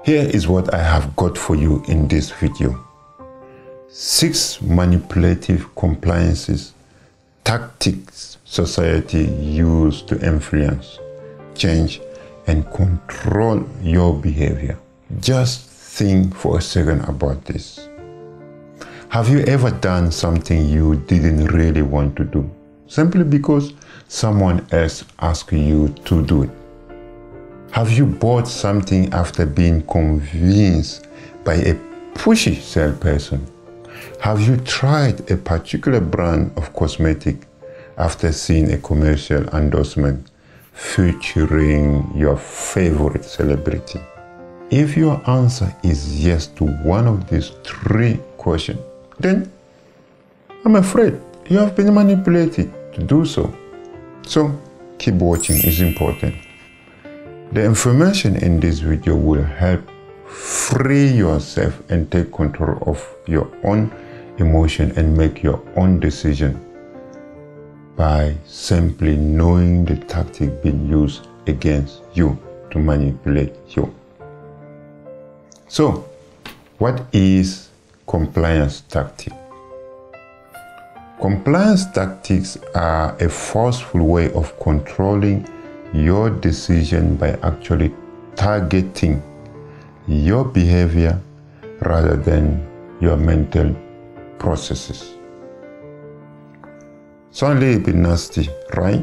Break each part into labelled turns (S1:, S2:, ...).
S1: Here is what I have got for you in this video. 6 manipulative compliances, tactics society use to influence, change, and control your behavior. Just think for a second about this. Have you ever done something you didn't really want to do, simply because someone else asked you to do it? Have you bought something after being convinced by a pushy salesperson? Have you tried a particular brand of cosmetic after seeing a commercial endorsement featuring your favorite celebrity? If your answer is yes to one of these 3 questions, then I'm afraid you have been manipulated to do so. So keep watching, is important. The information in this video will help free yourself and take control of your own emotion and make your own decision by simply knowing the tactic being used against you to manipulate you. So, what is compliance tactic? Compliance tactics are a forceful way of controlling your decision by actually targeting your behavior rather than your mental processes. Sounds a little bit nasty, right?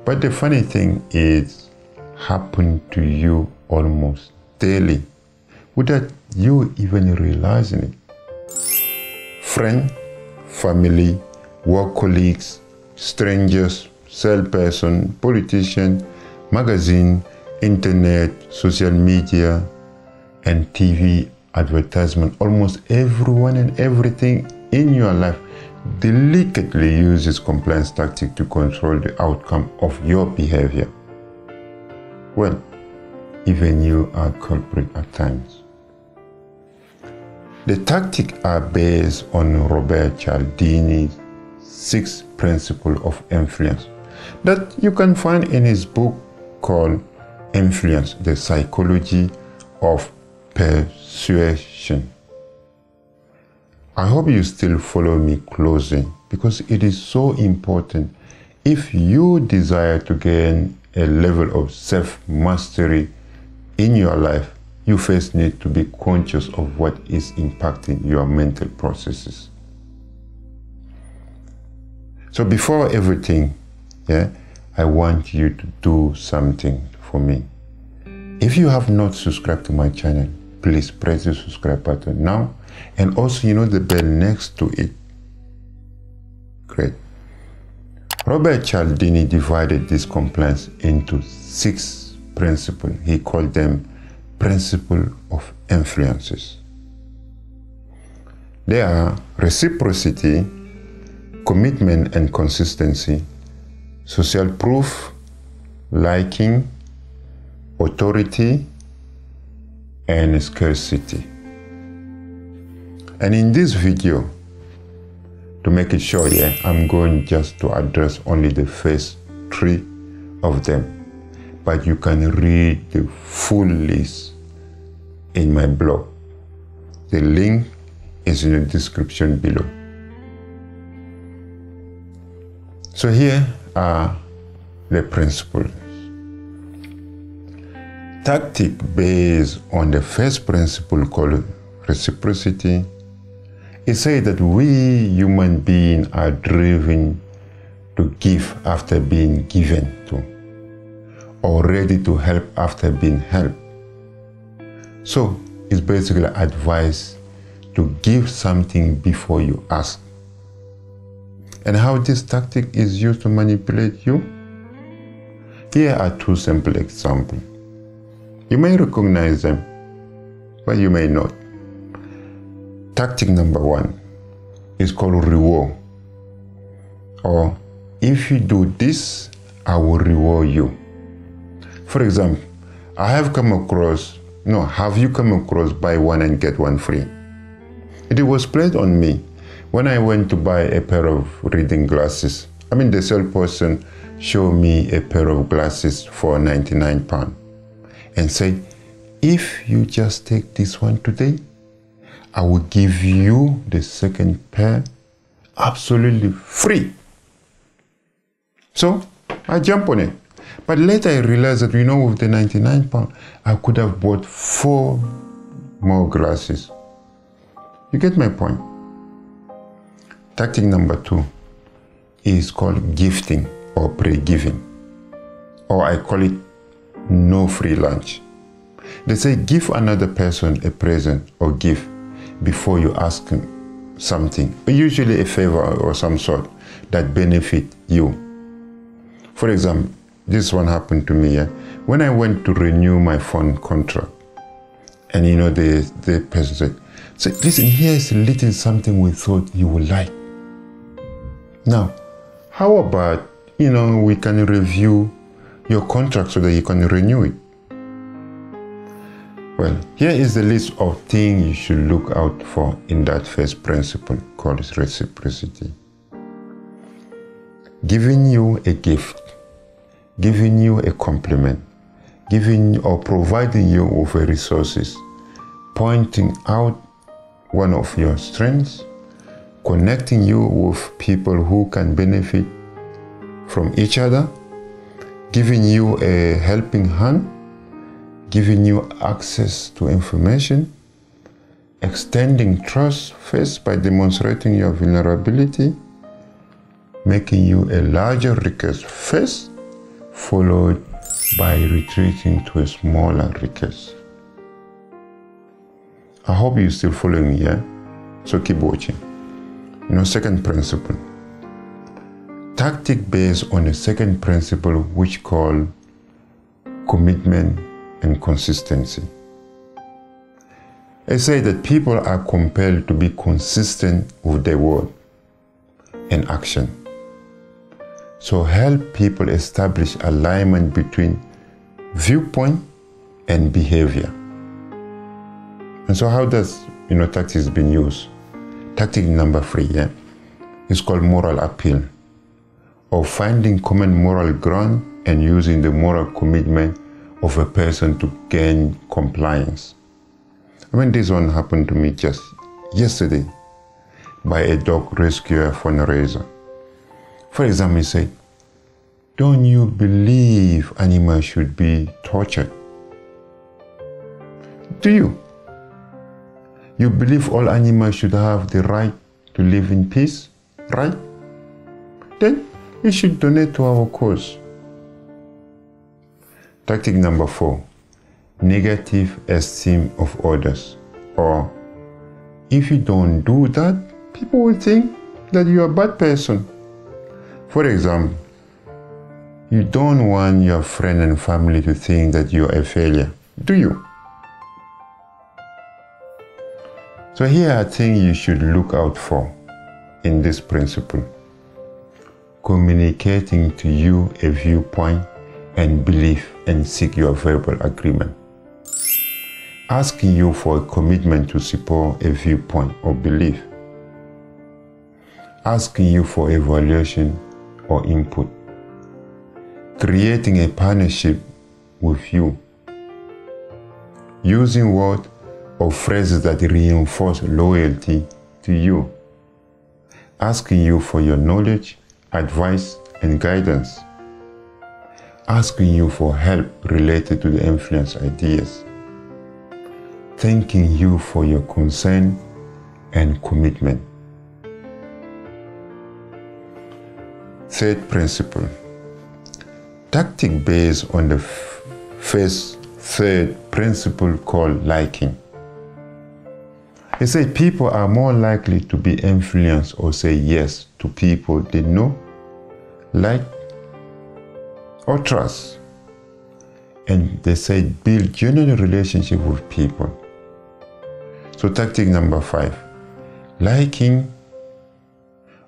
S1: But the funny thing is, happen to you almost daily without you even realizing it. Friend, family, work colleagues, strangers, salesperson, politician, magazine, internet, social media, and TV advertisement. Almost everyone and everything in your life delicately uses compliance tactic to control the outcome of your behavior. Well, even you are culprit at times. The tactics are based on Robert Cialdini's 6 principles of influence that you can find in his book called Influence, the Psychology of Persuasion. I hope you still follow me closely because it is so important. If you desire to gain a level of self-mastery in your life, you first need to be conscious of what is impacting your mental processes. So before everything, I want you to do something for me. If you have not subscribed to my channel, please press the subscribe button now, and also the bell next to it. Great. Robert Cialdini divided this compliance into 6 principles. He called them principle of influences. They are reciprocity, commitment and consistency, social proof, liking, authority, and scarcity. And in this video, to make it short, I'm going just to address only the first 3 of them. But you can read the full list in my blog. The link is in the description below. So here are the principles. Tactic based on the first principle called reciprocity. It says that we human beings are driven to give after being given to, or ready to help after being helped. So it's basically advice to give something before you ask. And how this tactic is used to manipulate you? Here are 2 simple examples. You may recognize them, but you may not. Tactic number 1 is called reward, or if you do this, I will reward you. For example, have you come across buy one and get one free? It was played on me when I went to buy a pair of reading glasses. The salesperson showed me a pair of glasses for £99 and said, if you just take this one today, I will give you the second pair absolutely free. So I jump on it. But later I realized that, with the £99, I could have bought 4 more glasses. You get my point? Tactic number 2 is called gifting or pre-giving, or I call it no free lunch. They say give another person a present or gift before you ask him something, usually a favor or some sort that benefit you. For example, this one happened to me. When I went to renew my phone contract, and the person said, listen, here's a little something we thought you would like. Now, how about, we can review your contract so that you can renew it? Well, here is the list of things you should look out for in that first principle called reciprocity. Giving you a gift, giving you a compliment, giving or providing you with resources, pointing out one of your strengths, connecting you with people who can benefit from each other, giving you a helping hand, giving you access to information, extending trust first by demonstrating your vulnerability, making you a larger request first, followed by retreating to a smaller request. I hope you're still following me, yeah? So keep watching. Second principle. Tactic based on the second principle, which called commitment and consistency. I say that people are compelled to be consistent with their word and action. So help people establish alignment between viewpoint and behavior. And so how does tactics been used? Tactic number 3, is called moral appeal, or finding common moral ground and using the moral commitment of a person to gain compliance. This one happened to me just yesterday by a dog rescuer fundraiser. For example, he said, don't you believe animals should be tortured? Do you? You believe all animals should have the right to live in peace, right? Then you should donate to our cause. Tactic number 4, negative esteem of others. Or if you don't do that, people will think that you're a bad person. For example, you don't want your friend and family to think that you're a failure, do you? So here are things you should look out for in this principle. Communicating to you a viewpoint and belief and seek your verbal agreement. Asking you for a commitment to support a viewpoint or belief. Asking you for evaluation or input. Creating a partnership with you. Using words or phrases that reinforce loyalty to you. Asking you for your knowledge, advice, and guidance. Asking you for help related to the influence ideas. Thanking you for your concern and commitment. Third principle. Tactic based on the third principle called liking. They say people are more likely to be influenced or say yes to people they know, like, or trust. And they say build genuine relationship with people. So tactic number 5, liking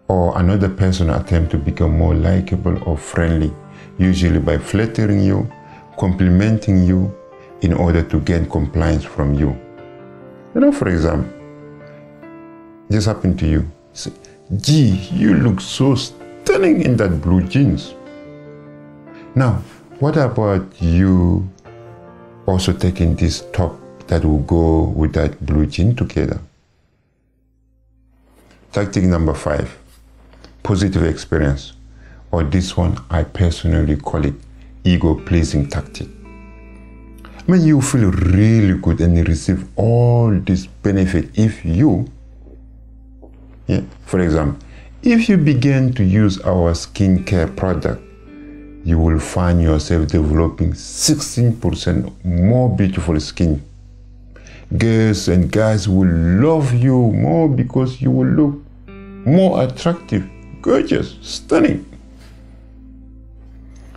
S1: or another person attempt to become more likable or friendly, usually by flattering you, complimenting you in order to gain compliance from you. For example, this happened to you. Say, gee, you look so stunning in that blue jeans. Now, what about you Also taking this top that will go with that blue jean together. Tactic number 5, positive experience, or this one I personally call it ego-pleasing tactic. I mean, you feel really good and you receive all this benefit if you, for example, if you begin to use our skincare product, you will find yourself developing 16% more beautiful skin. Girls and guys will love you more because you will look more attractive, gorgeous, stunning.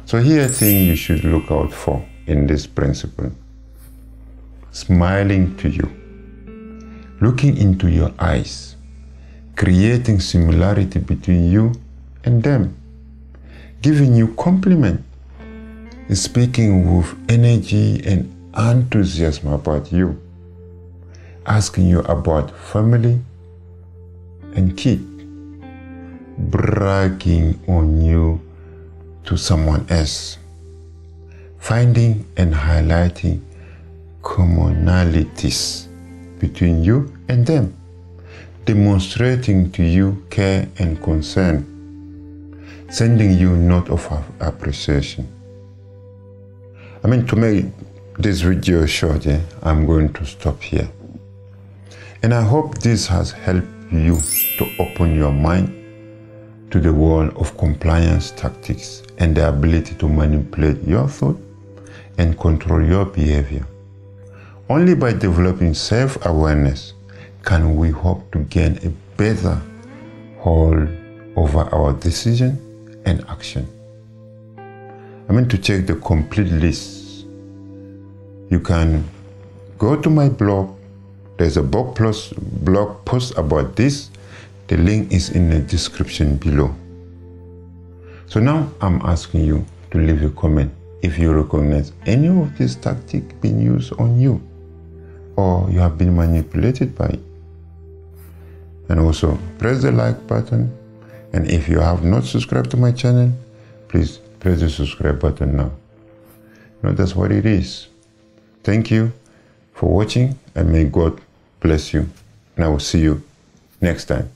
S1: So here are things you should look out for in this principle. Smiling to you, looking into your eyes, creating similarity between you and them, giving you compliment, speaking with energy and enthusiasm about you, asking you about family and kid, bragging on you to someone else, finding and highlighting commonalities between you and them, demonstrating to you care and concern, sending you note of appreciation. I mean, to make this video short, I'm going to stop here. And I hope this has helped you to open your mind to the world of compliance tactics and the ability to manipulate your thought and control your behavior. Only by developing self-awareness can we hope to gain a better hold over our decision and action. I mean, to check the complete list, you can go to my blog. There's a blog post about this. The link is in the description below. So now I'm asking you to leave a comment if you recognize any of these tactics being used on you, or you have been manipulated by it. And also press the like button. And if you have not subscribed to my channel, please press the subscribe button now. That's what it is. Thank you for watching, and may God bless you. And I will see you next time.